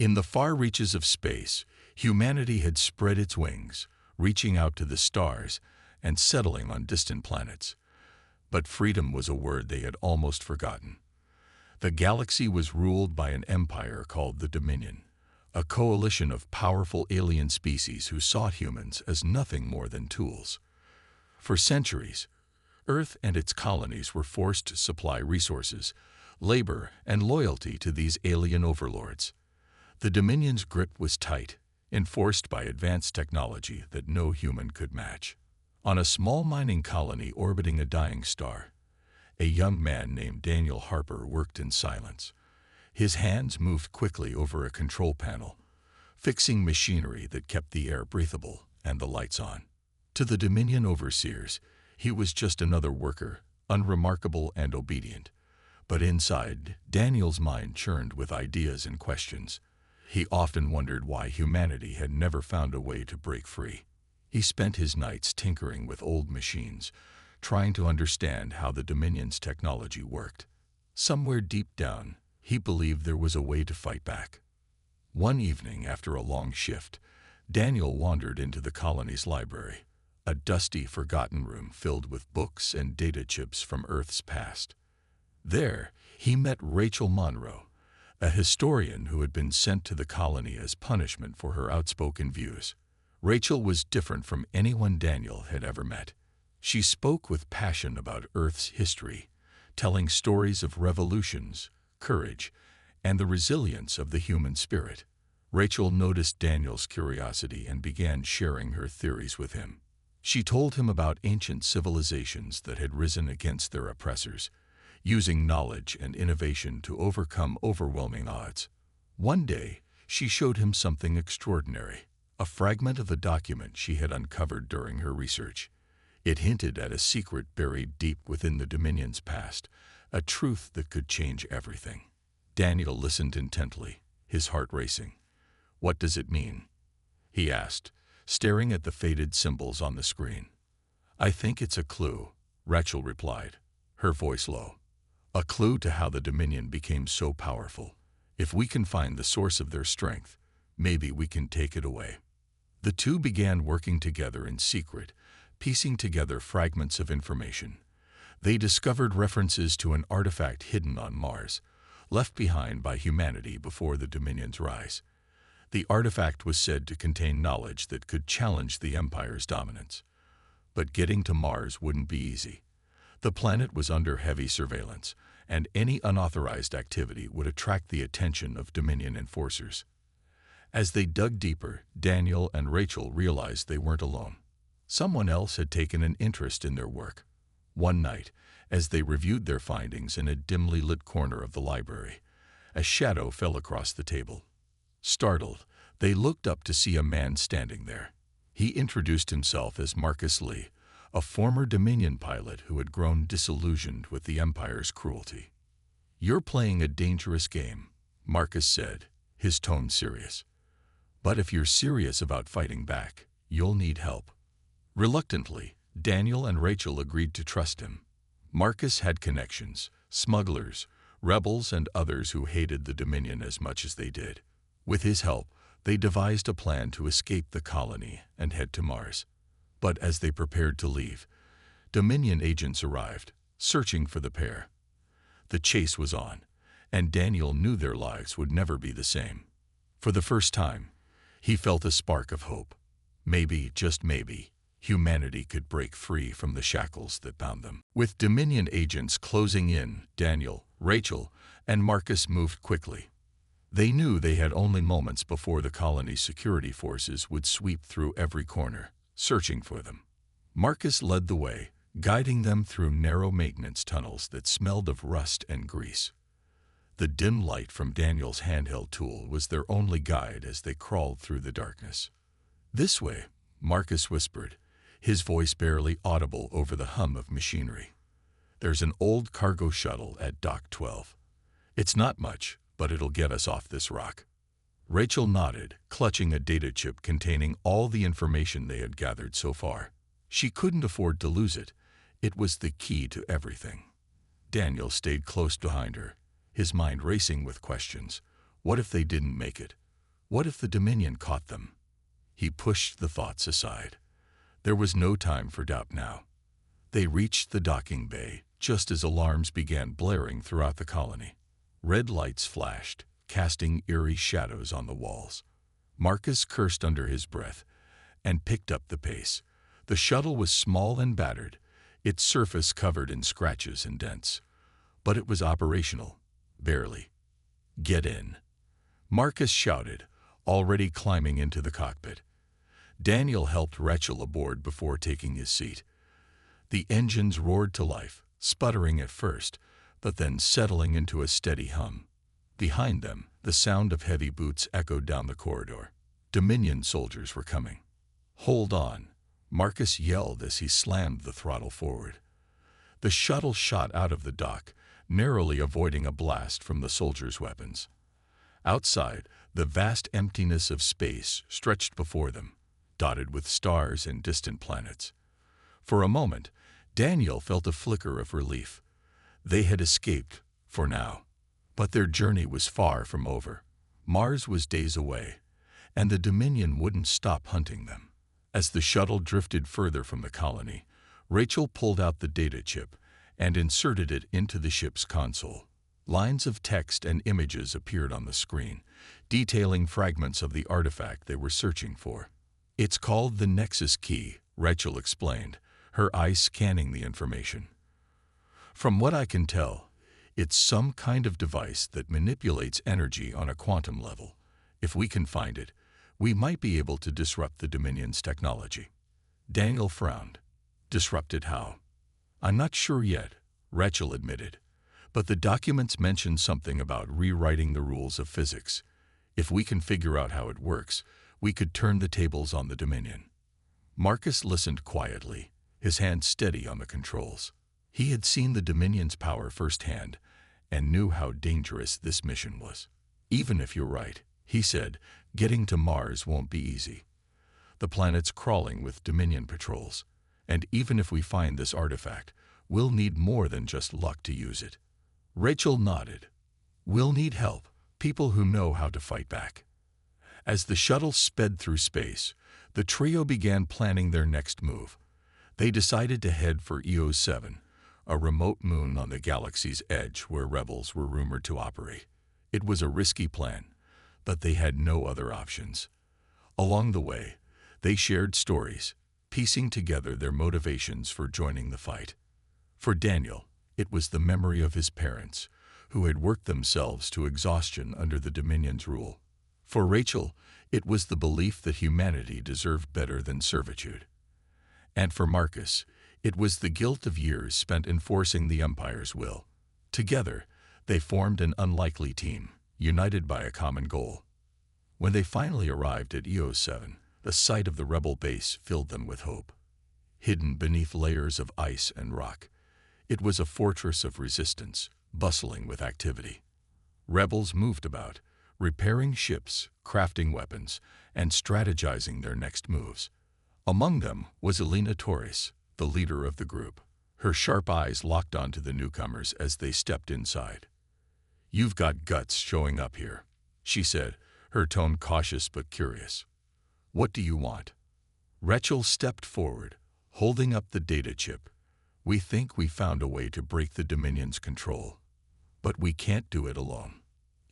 In the far reaches of space, humanity had spread its wings, reaching out to the stars and settling on distant planets. But freedom was a word they had almost forgotten. The galaxy was ruled by an empire called the Dominion, a coalition of powerful alien species who saw humans as nothing more than tools. For centuries, Earth and its colonies were forced to supply resources, labor, and loyalty to these alien overlords. The Dominion's grip was tight, enforced by advanced technology that no human could match. On a small mining colony orbiting a dying star, a young man named Daniel Harper worked in silence. His hands moved quickly over a control panel, fixing machinery that kept the air breathable and the lights on. To the Dominion overseers, he was just another worker, unremarkable and obedient. But inside, Daniel's mind churned with ideas and questions. He often wondered why humanity had never found a way to break free. He spent his nights tinkering with old machines, trying to understand how the Dominion's technology worked. Somewhere deep down, he believed there was a way to fight back. One evening, after a long shift, Daniel wandered into the colony's library, a dusty, forgotten room filled with books and data chips from Earth's past. There, he met Rachel Monroe, a historian who had been sent to the colony as punishment for her outspoken views. Rachel was different from anyone Daniel had ever met. She spoke with passion about Earth's history, telling stories of revolutions, courage, and the resilience of the human spirit. Rachel noticed Daniel's curiosity and began sharing her theories with him. She told him about ancient civilizations that had risen against their oppressors, using knowledge and innovation to overcome overwhelming odds. One day, she showed him something extraordinary, a fragment of a document she had uncovered during her research. It hinted at a secret buried deep within the Dominion's past, a truth that could change everything. Daniel listened intently, his heart racing. "What does it mean?" he asked, staring at the faded symbols on the screen. "I think it's a clue," Rachel replied, her voice low. "A clue to how the Dominion became so powerful. If we can find the source of their strength, maybe we can take it away." The two began working together in secret, piecing together fragments of information. They discovered references to an artifact hidden on Mars, left behind by humanity before the Dominion's rise. The artifact was said to contain knowledge that could challenge the Empire's dominance. But getting to Mars wouldn't be easy. The planet was under heavy surveillance, and any unauthorized activity would attract the attention of Dominion enforcers. As they dug deeper, Daniel and Rachel realized they weren't alone. Someone else had taken an interest in their work. One night, as they reviewed their findings in a dimly lit corner of the library, a shadow fell across the table. Startled, they looked up to see a man standing there. He introduced himself as Marcus Lee, a former Dominion pilot who had grown disillusioned with the Empire's cruelty. "You're playing a dangerous game," Marcus said, his tone serious. "But if you're serious about fighting back, you'll need help." Reluctantly, Daniel and Rachel agreed to trust him. Marcus had connections, smugglers, rebels, and others who hated the Dominion as much as they did. With his help, they devised a plan to escape the colony and head to Mars. But as they prepared to leave, Dominion agents arrived, searching for the pair. The chase was on, and Daniel knew their lives would never be the same. For the first time, he felt a spark of hope. Maybe, just maybe, humanity could break free from the shackles that bound them. With Dominion agents closing in, Daniel, Rachel, and Marcus moved quickly. They knew they had only moments before the colony's security forces would sweep through every corner, searching for them. Marcus led the way, guiding them through narrow maintenance tunnels that smelled of rust and grease. The dim light from Daniel's handheld tool was their only guide as they crawled through the darkness. "This way," Marcus whispered, his voice barely audible over the hum of machinery. "There's an old cargo shuttle at Dock 12. It's not much, but it'll get us off this rock." Rachel nodded, clutching a data chip containing all the information they had gathered so far. She couldn't afford to lose it. It was the key to everything. Daniel stayed close behind her, his mind racing with questions. What if they didn't make it? What if the Dominion caught them? He pushed the thoughts aside. There was no time for doubt now. They reached the docking bay just as alarms began blaring throughout the colony. Red lights flashed, casting eerie shadows on the walls. Marcus cursed under his breath and picked up the pace. The shuttle was small and battered, its surface covered in scratches and dents. But it was operational, barely. "Get in," Marcus shouted, already climbing into the cockpit. Daniel helped Rachel aboard before taking his seat. The engines roared to life, sputtering at first, but then settling into a steady hum. Behind them, the sound of heavy boots echoed down the corridor. Dominion soldiers were coming. "Hold on," Marcus yelled as he slammed the throttle forward. The shuttle shot out of the dock, narrowly avoiding a blast from the soldiers' weapons. Outside, the vast emptiness of space stretched before them, dotted with stars and distant planets. For a moment, Daniel felt a flicker of relief. They had escaped, for now. But their journey was far from over. Mars was days away, and the Dominion wouldn't stop hunting them. As the shuttle drifted further from the colony, Rachel pulled out the data chip and inserted it into the ship's console. Lines of text and images appeared on the screen, detailing fragments of the artifact they were searching for. "It's called the Nexus Key," Rachel explained, her eyes scanning the information. "From what I can tell, it's some kind of device that manipulates energy on a quantum level. If we can find it, we might be able to disrupt the Dominion's technology." Daniel frowned. "Disrupt it how?" "I'm not sure yet," Rachel admitted. "But the documents mention something about rewriting the rules of physics. If we can figure out how it works, we could turn the tables on the Dominion." Marcus listened quietly, his hand steady on the controls. He had seen the Dominion's power firsthand and knew how dangerous this mission was. "Even if you're right," he said, "getting to Mars won't be easy. The planet's crawling with Dominion patrols, and even if we find this artifact, we'll need more than just luck to use it." Rachel nodded. "We'll need help, people who know how to fight back." As the shuttle sped through space, the trio began planning their next move. They decided to head for EO7, a remote moon on the galaxy's edge where rebels were rumored to operate. It was a risky plan, but they had no other options. Along the way, they shared stories, piecing together their motivations for joining the fight. For Daniel, it was the memory of his parents, who had worked themselves to exhaustion under the Dominion's rule. For Rachel, it was the belief that humanity deserved better than servitude. And for Marcus, it was the guilt of years spent enforcing the Empire's will. Together, they formed an unlikely team, united by a common goal. When they finally arrived at EO7, the sight of the rebel base filled them with hope. Hidden beneath layers of ice and rock, it was a fortress of resistance, bustling with activity. Rebels moved about, repairing ships, crafting weapons, and strategizing their next moves. Among them was Elena Torres, the leader of the group. Her sharp eyes locked onto the newcomers as they stepped inside. "You've got guts showing up here," she said, her tone cautious but curious. "What do you want?" Rachel stepped forward, holding up the data chip. "We think we found a way to break the Dominion's control, but we can't do it alone."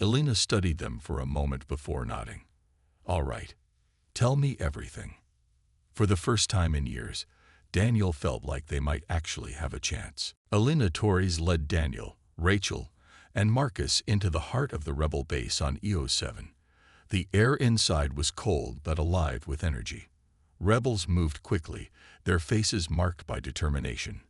Elena studied them for a moment before nodding. "All right, tell me everything." For the first time in years, Daniel felt like they might actually have a chance. Elena Torres led Daniel, Rachel, and Marcus into the heart of the rebel base on EO7. The air inside was cold but alive with energy. Rebels moved quickly, their faces marked by determination.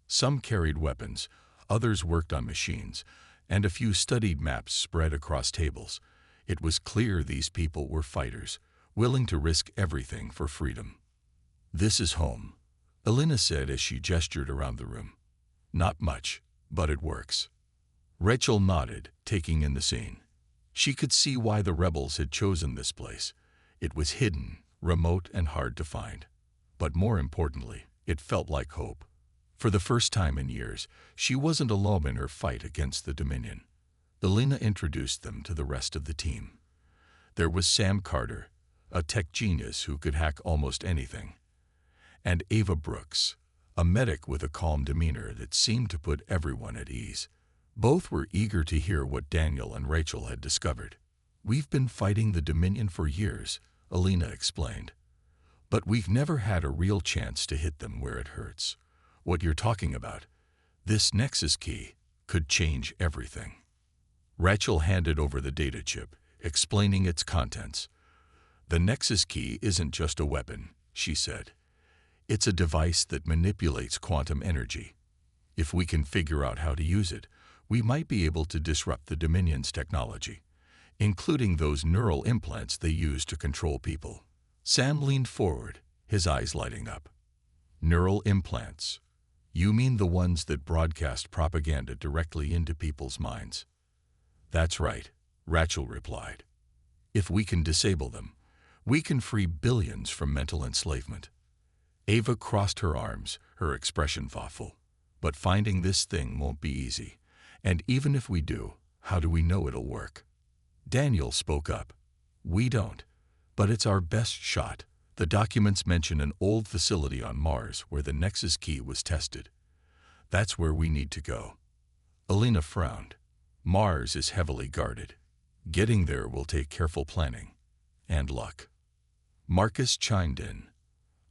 Some carried weapons, others worked on machines, and a few studied maps spread across tables. It was clear these people were fighters, willing to risk everything for freedom. "This is home," Elena said as she gestured around the room. "Not much, but it works." Rachel nodded, taking in the scene. She could see why the rebels had chosen this place. It was hidden, remote, and hard to find. But more importantly, it felt like hope. For the first time in years, she wasn't alone in her fight against the Dominion. Elena introduced them to the rest of the team. There was Sam Carter, a tech genius who could hack almost anything, and Ava Brooks, a medic with a calm demeanor that seemed to put everyone at ease. Both were eager to hear what Daniel and Rachel had discovered. "We've been fighting the Dominion for years," Alina explained, "but we've never had a real chance to hit them where it hurts. What you're talking about, this Nexus key, could change everything." Rachel handed over the data chip, explaining its contents. "The Nexus key isn't just a weapon," she said. "It's a device that manipulates quantum energy. If we can figure out how to use it, we might be able to disrupt the Dominion's technology, including those neural implants they use to control people." Sam leaned forward, his eyes lighting up. "Neural implants? You mean the ones that broadcast propaganda directly into people's minds?" "That's right," Rachel replied. "If we can disable them, we can free billions from mental enslavement." Ava crossed her arms, her expression thoughtful. "But finding this thing won't be easy. And even if we do, how do we know it'll work?" Daniel spoke up. "We don't. But it's our best shot. The documents mention an old facility on Mars where the Nexus key was tested. That's where we need to go." Alina frowned. "Mars is heavily guarded. Getting there will take careful planning. And luck." Marcus chimed in.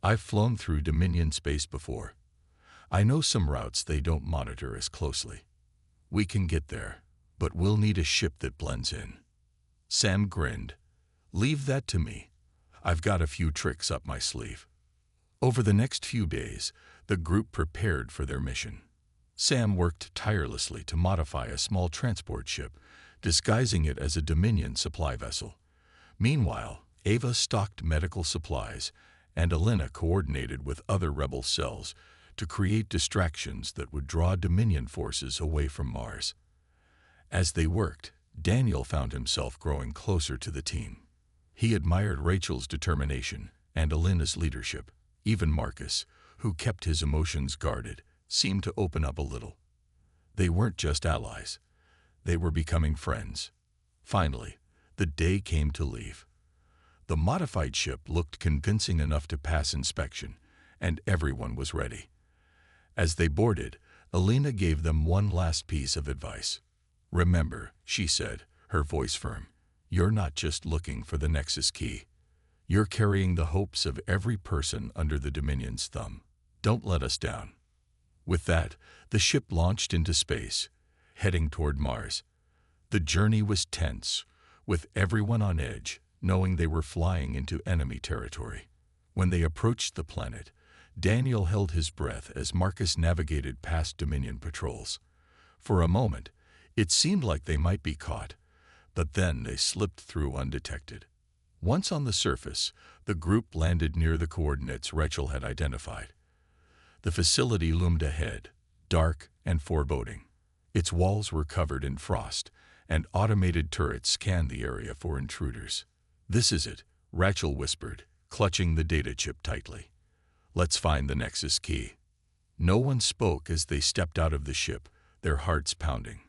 "I've flown through Dominion space before. I know some routes they don't monitor as closely. We can get there, but we'll need a ship that blends in." Sam grinned. "Leave that to me. I've got a few tricks up my sleeve." Over the next few days, the group prepared for their mission. Sam worked tirelessly to modify a small transport ship, disguising it as a Dominion supply vessel. Meanwhile, Ava stocked medical supplies, and Alina coordinated with other rebel cells to create distractions that would draw Dominion forces away from Mars. As they worked, Daniel found himself growing closer to the team. He admired Rachel's determination and Alina's leadership. Even Marcus, who kept his emotions guarded, seemed to open up a little. They weren't just allies. They were becoming friends. Finally, the day came to leave. The modified ship looked convincing enough to pass inspection, and everyone was ready. As they boarded, Alina gave them one last piece of advice. "Remember," she said, her voice firm, "you're not just looking for the Nexus key. You're carrying the hopes of every person under the Dominion's thumb. Don't let us down." With that, the ship launched into space, heading toward Mars. The journey was tense, with everyone on edge, knowing they were flying into enemy territory. When they approached the planet, Daniel held his breath as Marcus navigated past Dominion patrols. For a moment, it seemed like they might be caught, but then they slipped through undetected. Once on the surface, the group landed near the coordinates Rachel had identified. The facility loomed ahead, dark and foreboding. Its walls were covered in frost, and automated turrets scanned the area for intruders. "This is it," Rachel whispered, clutching the data chip tightly. "Let's find the Nexus key." No one spoke as they stepped out of the ship, their hearts pounding.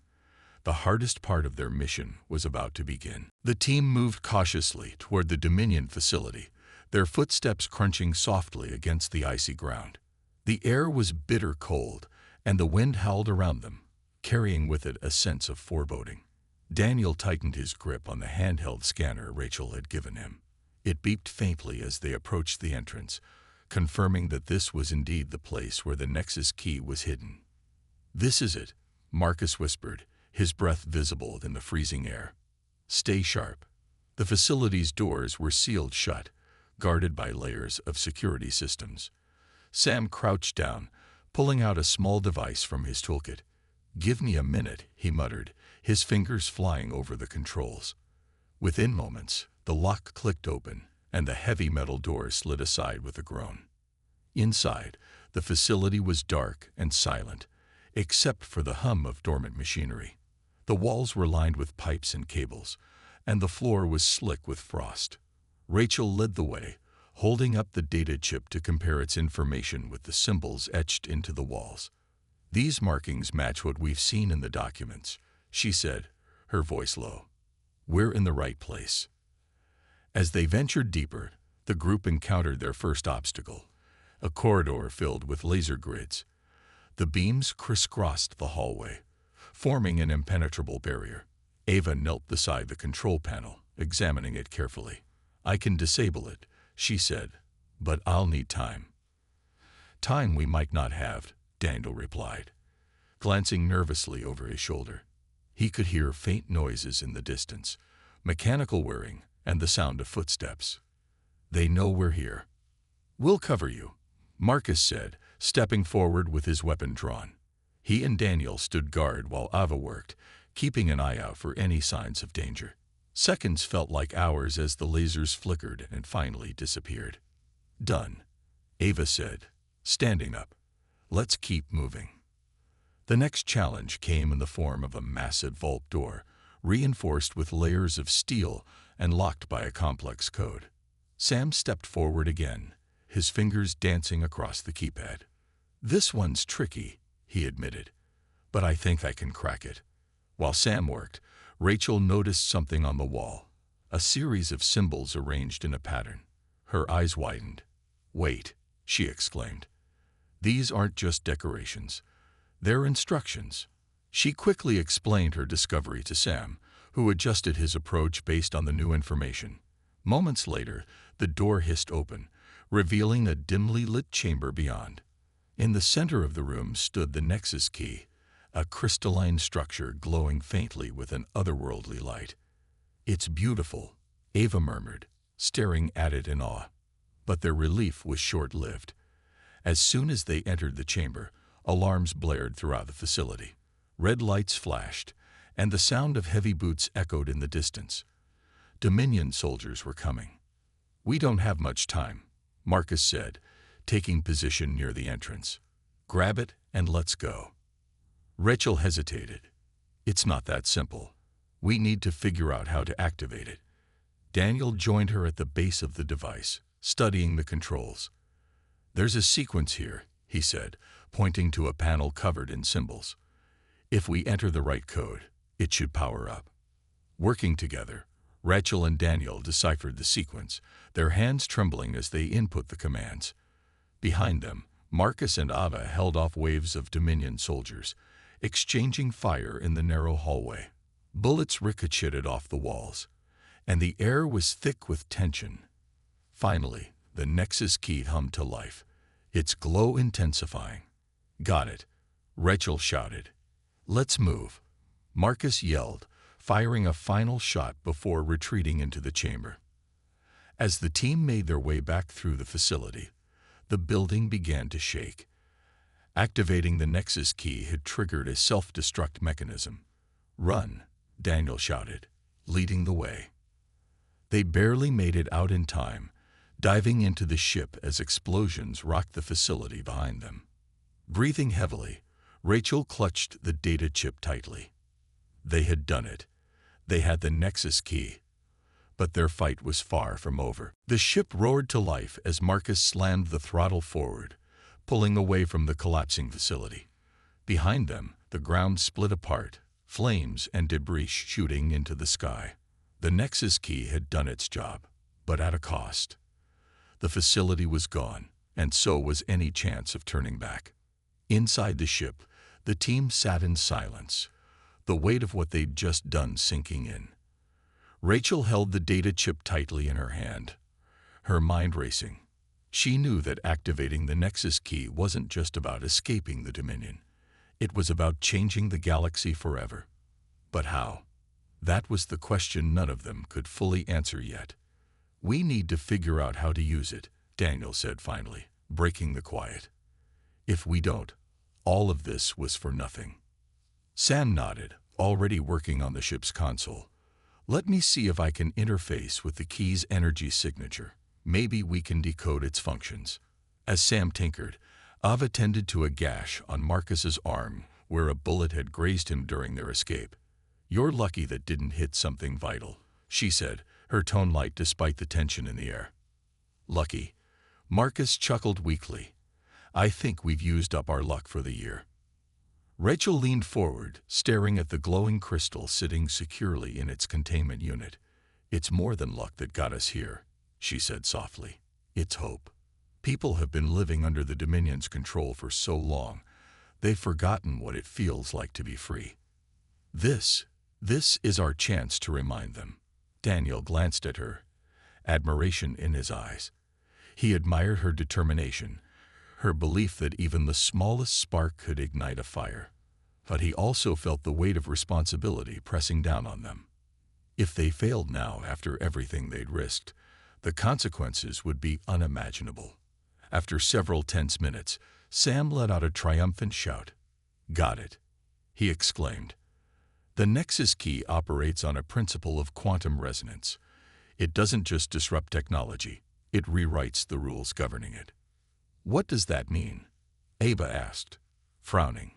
The hardest part of their mission was about to begin. The team moved cautiously toward the Dominion facility, their footsteps crunching softly against the icy ground. The air was bitter cold, and the wind howled around them, carrying with it a sense of foreboding. Daniel tightened his grip on the handheld scanner Rachel had given him. It beeped faintly as they approached the entrance, confirming that this was indeed the place where the Nexus key was hidden. "This is it," Marcus whispered, his breath visible in the freezing air. "Stay sharp." The facility's doors were sealed shut, guarded by layers of security systems. Sam crouched down, pulling out a small device from his toolkit. "Give me a minute," he muttered, his fingers flying over the controls. Within moments, the lock clicked open, and the heavy metal door slid aside with a groan. Inside, the facility was dark and silent, except for the hum of dormant machinery. The walls were lined with pipes and cables, and the floor was slick with frost. Rachel led the way, holding up the data chip to compare its information with the symbols etched into the walls. "These markings match what we've seen in the documents," she said, her voice low. "We're in the right place." As they ventured deeper, the group encountered their first obstacle, a corridor filled with laser grids. The beams crisscrossed the hallway, forming an impenetrable barrier. Ava knelt beside the control panel, examining it carefully. "I can disable it," she said, "but I'll need time." "Time we might not have," Daniel replied, glancing nervously over his shoulder. He could hear faint noises in the distance, mechanical whirring, and the sound of footsteps. "They know we're here." "We'll cover you," Marcus said, stepping forward with his weapon drawn. He and Daniel stood guard while Ava worked, keeping an eye out for any signs of danger. Seconds felt like hours as the lasers flickered and finally disappeared. "Done," Ava said, standing up. "Let's keep moving." The next challenge came in the form of a massive vault door, reinforced with layers of steel and locked by a complex code. Sam stepped forward again, his fingers dancing across the keypad. "This one's tricky," he admitted, "but I think I can crack it." While Sam worked, Rachel noticed something on the wall, a series of symbols arranged in a pattern. Her eyes widened. "Wait," she exclaimed. "These aren't just decorations. They're instructions." She quickly explained her discovery to Sam, who adjusted his approach based on the new information. Moments later, the door hissed open, revealing a dimly lit chamber beyond. In the center of the room stood the Nexus key, a crystalline structure glowing faintly with an otherworldly light. "It's beautiful," Ava murmured, staring at it in awe. But their relief was short-lived. As soon as they entered the chamber, alarms blared throughout the facility. Red lights flashed, and the sound of heavy boots echoed in the distance. Dominion soldiers were coming. "We don't have much time," Marcus said, taking position near the entrance. "Grab it and let's go." Rachel hesitated. "It's not that simple. We need to figure out how to activate it." Daniel joined her at the base of the device, studying the controls. "There's a sequence here," he said, pointing to a panel covered in symbols. "If we enter the right code, it should power up." Working together, Rachel and Daniel deciphered the sequence, their hands trembling as they input the commands. Behind them, Marcus and Ava held off waves of Dominion soldiers, exchanging fire in the narrow hallway. Bullets ricocheted off the walls, and the air was thick with tension. Finally, the Nexus key hummed to life, its glow intensifying. "Got it," Rachel shouted. "Let's move," Marcus yelled, firing a final shot before retreating into the chamber. As the team made their way back through the facility, the building began to shake. Activating the Nexus key had triggered a self-destruct mechanism. "Run," Daniel shouted, leading the way. They barely made it out in time, diving into the ship as explosions rocked the facility behind them. Breathing heavily, Rachel clutched the data chip tightly. They had done it. They had the Nexus key. But their fight was far from over. The ship roared to life as Marcus slammed the throttle forward, pulling away from the collapsing facility. Behind them, the ground split apart, flames and debris shooting into the sky. The Nexus key had done its job, but at a cost. The facility was gone, and so was any chance of turning back. Inside the ship, the team sat in silence, the weight of what they'd just done sinking in. Rachel held the data chip tightly in her hand, her mind racing. She knew that activating the Nexus key wasn't just about escaping the Dominion. It was about changing the galaxy forever. But how? That was the question none of them could fully answer yet. "We need to figure out how to use it," Daniel said finally, breaking the quiet. "If we don't, all of this was for nothing." Sam nodded, already working on the ship's console. "Let me see if I can interface with the key's energy signature. Maybe we can decode its functions." As Sam tinkered, Ava tended to a gash on Marcus's arm where a bullet had grazed him during their escape. "You're lucky that didn't hit something vital," she said, her tone light despite the tension in the air. "Lucky?" Marcus chuckled weakly. "I think we've used up our luck for the year." Rachel leaned forward, staring at the glowing crystal sitting securely in its containment unit. "It's more than luck that got us here," she said softly. "It's hope. People have been living under the Dominion's control for so long, they've forgotten what it feels like to be free. This is our chance to remind them." Daniel glanced at her, admiration in his eyes. He admired her determination, her belief that even the smallest spark could ignite a fire. But he also felt the weight of responsibility pressing down on them. If they failed now after everything they'd risked, the consequences would be unimaginable. After several tense minutes, Sam let out a triumphant shout. "Got it," he exclaimed. "The Nexus key operates on a principle of quantum resonance. It doesn't just disrupt technology, it rewrites the rules governing it." "What does that mean?" Ava asked, frowning.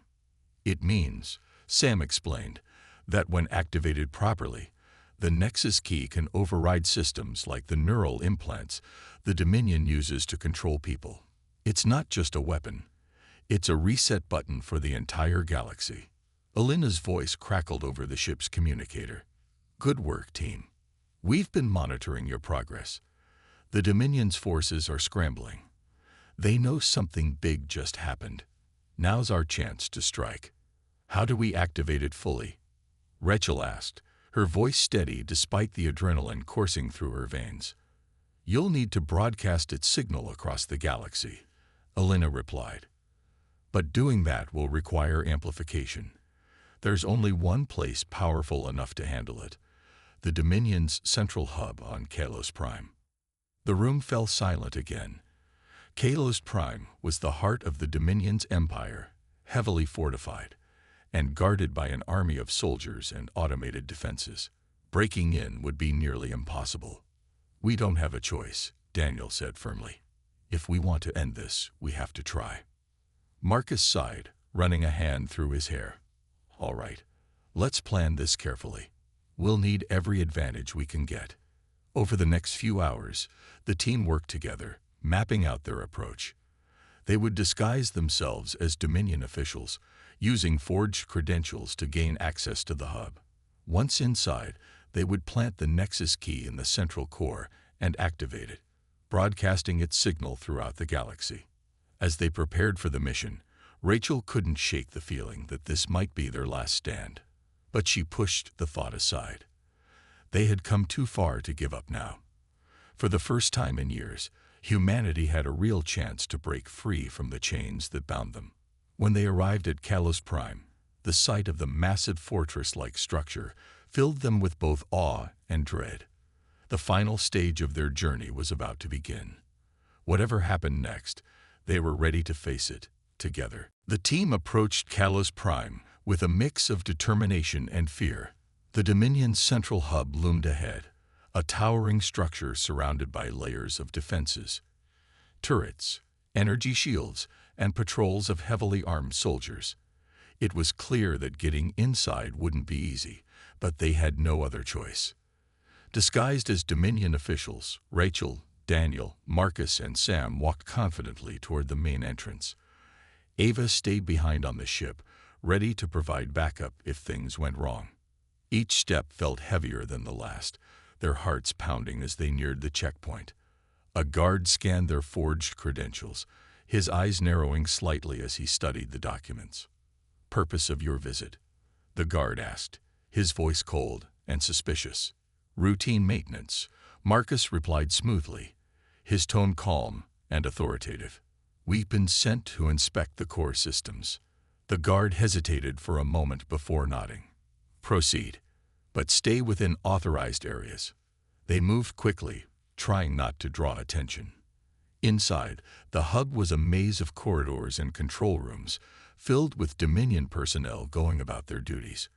"It means," Sam explained, "that when activated properly, the Nexus key can override systems like the neural implants the Dominion uses to control people. It's not just a weapon. It's a reset button for the entire galaxy." Alina's voice crackled over the ship's communicator. "Good work, team. We've been monitoring your progress. The Dominion's forces are scrambling. They know something big just happened. Now's our chance to strike." "How do we activate it fully?" Rachel asked, her voice steady despite the adrenaline coursing through her veins. "You'll need to broadcast its signal across the galaxy," Alina replied. "But doing that will require amplification. There's only one place powerful enough to handle it: the Dominion's central hub on Kalos Prime." The room fell silent again. Kalos Prime was the heart of the Dominion's empire, heavily fortified, and guarded by an army of soldiers and automated defenses. Breaking in would be nearly impossible. "We don't have a choice," Daniel said firmly. "If we want to end this, we have to try." Marcus sighed, running a hand through his hair. "All right, let's plan this carefully. We'll need every advantage we can get." Over the next few hours, the team worked together, mapping out their approach. They would disguise themselves as Dominion officials, using forged credentials to gain access to the hub. Once inside, they would plant the Nexus key in the central core and activate it, broadcasting its signal throughout the galaxy. As they prepared for the mission, Rachel couldn't shake the feeling that this might be their last stand. But she pushed the thought aside. They had come too far to give up now. For the first time in years, humanity had a real chance to break free from the chains that bound them. When they arrived at Kalos Prime, the sight of the massive fortress-like structure filled them with both awe and dread. The final stage of their journey was about to begin. Whatever happened next, they were ready to face it together. The team approached Kalos Prime with a mix of determination and fear. The Dominion's central hub loomed ahead, a towering structure surrounded by layers of defenses, turrets, energy shields, and patrols of heavily armed soldiers. It was clear that getting inside wouldn't be easy, but they had no other choice. Disguised as Dominion officials, Rachel, Daniel, Marcus, and Sam walked confidently toward the main entrance. Ava stayed behind on the ship, ready to provide backup if things went wrong. Each step felt heavier than the last, their hearts pounding as they neared the checkpoint. A guard scanned their forged credentials, his eyes narrowing slightly as he studied the documents. "Purpose of your visit?" the guard asked, his voice cold and suspicious. "Routine maintenance," Marcus replied smoothly, his tone calm and authoritative. "We've been sent to inspect the core systems." The guard hesitated for a moment before nodding. "Proceed, but stay within authorized areas." They moved quickly, trying not to draw attention. Inside, the hub was a maze of corridors and control rooms, filled with Dominion personnel going about their duties.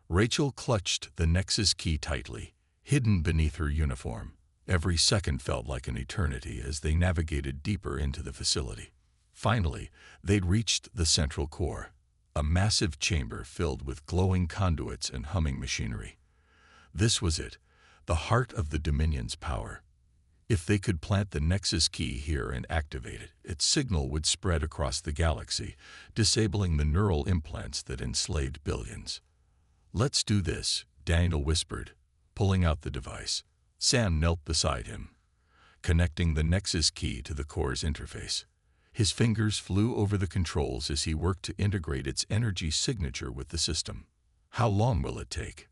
Rachel clutched the Nexus key tightly, hidden beneath her uniform. Every second felt like an eternity as they navigated deeper into the facility. Finally, they'd reached the central core, a massive chamber filled with glowing conduits and humming machinery. This was it, the heart of the Dominion's power. If they could plant the Nexus key here and activate it, its signal would spread across the galaxy, disabling the neural implants that enslaved billions. "Let's do this," Daniel whispered, pulling out the device. Sam knelt beside him, connecting the Nexus key to the core's interface. His fingers flew over the controls as he worked to integrate its energy signature with the system. "How long will it take?"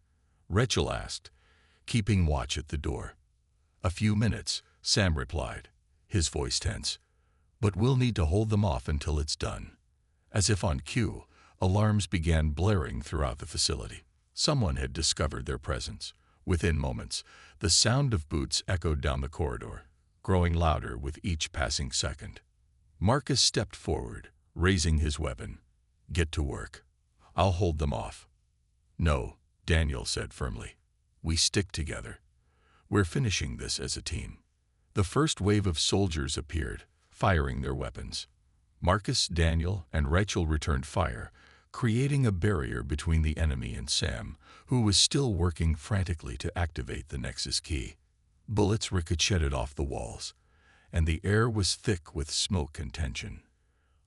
Rachel asked, keeping watch at the door. "A few minutes," Sam replied, his voice tense. "But we'll need to hold them off until it's done." As if on cue, alarms began blaring throughout the facility. Someone had discovered their presence. Within moments, the sound of boots echoed down the corridor, growing louder with each passing second. Marcus stepped forward, raising his weapon. "Get to work. I'll hold them off." "No," Daniel said firmly. "We stick together. We're finishing this as a team." The first wave of soldiers appeared, firing their weapons. Marcus, Daniel, and Rachel returned fire, creating a barrier between the enemy and Sam, who was still working frantically to activate the Nexus key. Bullets ricocheted off the walls, and the air was thick with smoke and tension.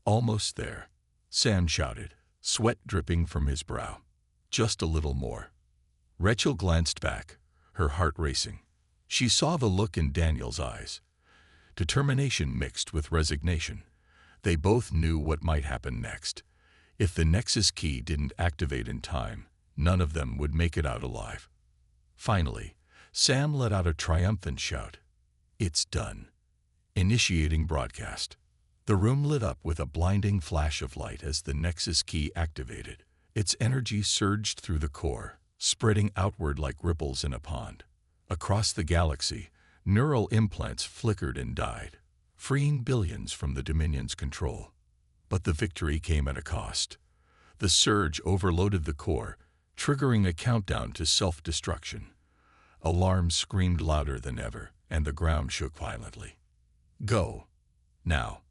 "Almost there," Sam shouted, sweat dripping from his brow. "Just a little more." Rachel glanced back, her heart racing. She saw the look in Daniel's eyes, determination mixed with resignation. They both knew what might happen next. If the Nexus key didn't activate in time, none of them would make it out alive. Finally, Sam let out a triumphant shout. "It's done." Initiating broadcast. The room lit up with a blinding flash of light as the Nexus key activated. Its energy surged through the core, spreading outward like ripples in a pond. Across the galaxy, neural implants flickered and died, freeing billions from the Dominion's control. But the victory came at a cost. The surge overloaded the core, triggering a countdown to self-destruction. Alarms screamed louder than ever, and the ground shook violently. "Go. Now,"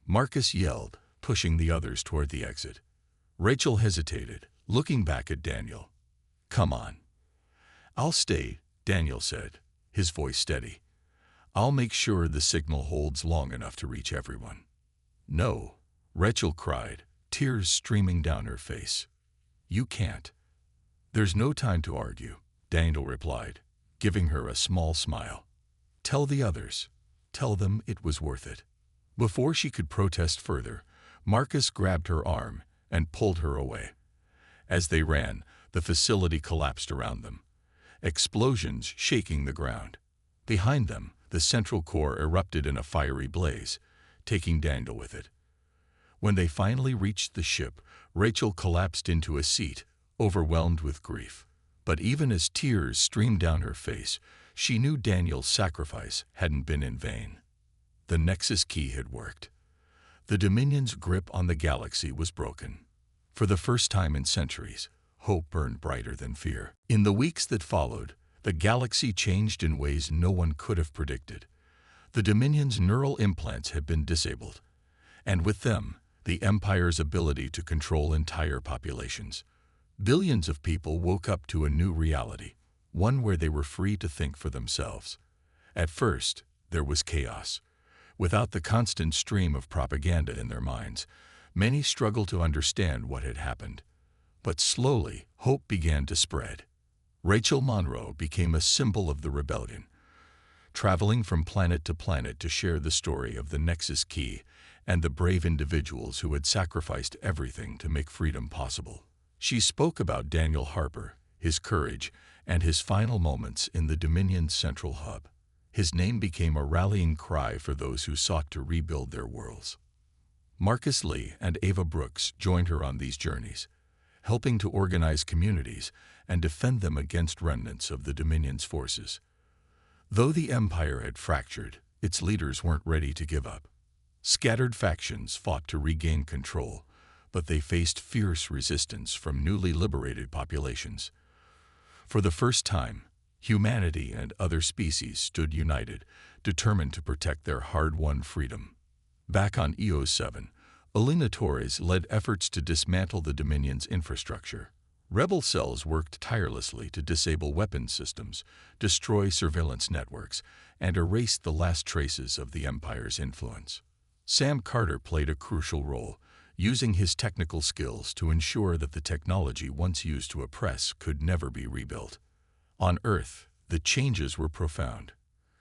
Marcus yelled, pushing the others toward the exit. Rachel hesitated, looking back at Daniel. "Come on." "I'll stay," Daniel said, his voice steady. "I'll make sure the signal holds long enough to reach everyone." "No," Rachel cried, tears streaming down her face. "You can't." "There's no time to argue," Daniel replied, giving her a small smile. "Tell the others. Tell them it was worth it." Before she could protest further, Marcus grabbed her arm and pulled her away. As they ran, the facility collapsed around them, explosions shaking the ground. Behind them, the central core erupted in a fiery blaze, taking Daniel with it. When they finally reached the ship, Rachel collapsed into a seat, overwhelmed with grief. But even as tears streamed down her face, she knew Daniel's sacrifice hadn't been in vain. The Nexus key had worked. The Dominion's grip on the galaxy was broken. For the first time in centuries, hope burned brighter than fear. In the weeks that followed, the galaxy changed in ways no one could have predicted. The Dominion's neural implants had been disabled, and with them, the Empire's ability to control entire populations. Billions of people woke up to a new reality, one where they were free to think for themselves. At first, there was chaos. Without the constant stream of propaganda in their minds, many struggled to understand what had happened. But slowly, hope began to spread. Rachel Monroe became a symbol of the rebellion, traveling from planet to planet to share the story of the Nexus key and the brave individuals who had sacrificed everything to make freedom possible. She spoke about Daniel Harper, his courage, and his final moments in the Dominion's central hub. His name became a rallying cry for those who sought to rebuild their worlds. Marcus Lee and Ava Brooks joined her on these journeys, helping to organize communities and defend them against remnants of the Dominion's forces. Though the Empire had fractured, its leaders weren't ready to give up. Scattered factions fought to regain control, but they faced fierce resistance from newly liberated populations. For the first time, humanity and other species stood united, determined to protect their hard-won freedom. Back on EOS 7, Elena Torres led efforts to dismantle the Dominion's infrastructure. Rebel cells worked tirelessly to disable weapons systems, destroy surveillance networks, and erase the last traces of the Empire's influence. Sam Carter played a crucial role, using his technical skills to ensure that the technology once used to oppress could never be rebuilt. On Earth, The changes were profound.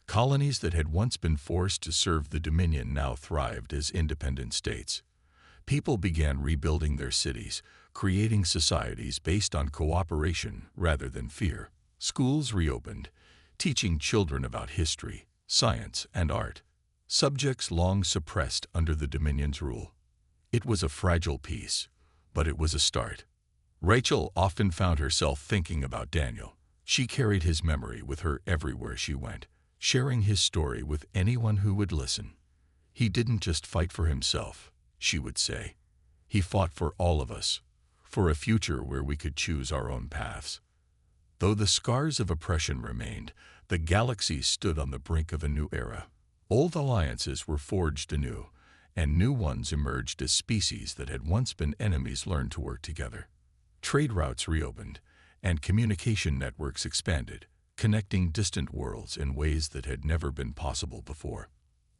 Colonies that had once been forced to serve the Dominion now thrived as independent states. People began rebuilding their cities, creating societies based on cooperation rather than fear. Schools reopened, teaching children about history, science, and art, subjects long suppressed under the Dominion's rule. It was a fragile peace, but it was a start. Rachel often found herself thinking about Daniel. She carried his memory with her everywhere she went, sharing his story with anyone who would listen. He didn't just fight for himself, she would say. He fought for all of us, for a future where we could choose our own paths. Though the scars of oppression remained, the galaxy stood on the brink of a new era. Old alliances were forged anew, and new ones emerged as species that had once been enemies learned to work together. Trade routes reopened, and communication networks expanded, connecting distant worlds in ways that had never been possible before.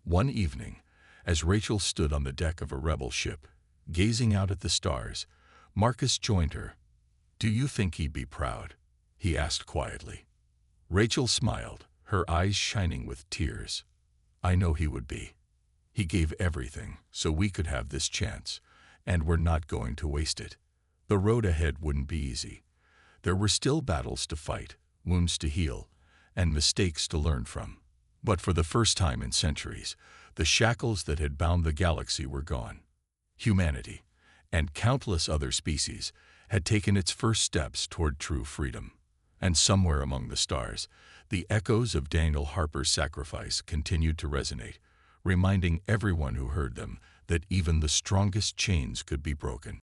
One evening, as Rachel stood on the deck of a rebel ship, gazing out at the stars, Marcus joined her. "Do you think he'd be proud?" he asked quietly. Rachel smiled, her eyes shining with tears. "I know he would be. He gave everything so we could have this chance, and we're not going to waste it." The road ahead wouldn't be easy. There were still battles to fight, wounds to heal, and mistakes to learn from. But for the first time in centuries, the shackles that had bound the galaxy were gone. Humanity, and countless other species, had taken its first steps toward true freedom. And somewhere among the stars, the echoes of Daniel Harper's sacrifice continued to resonate, reminding everyone who heard them that even the strongest chains could be broken.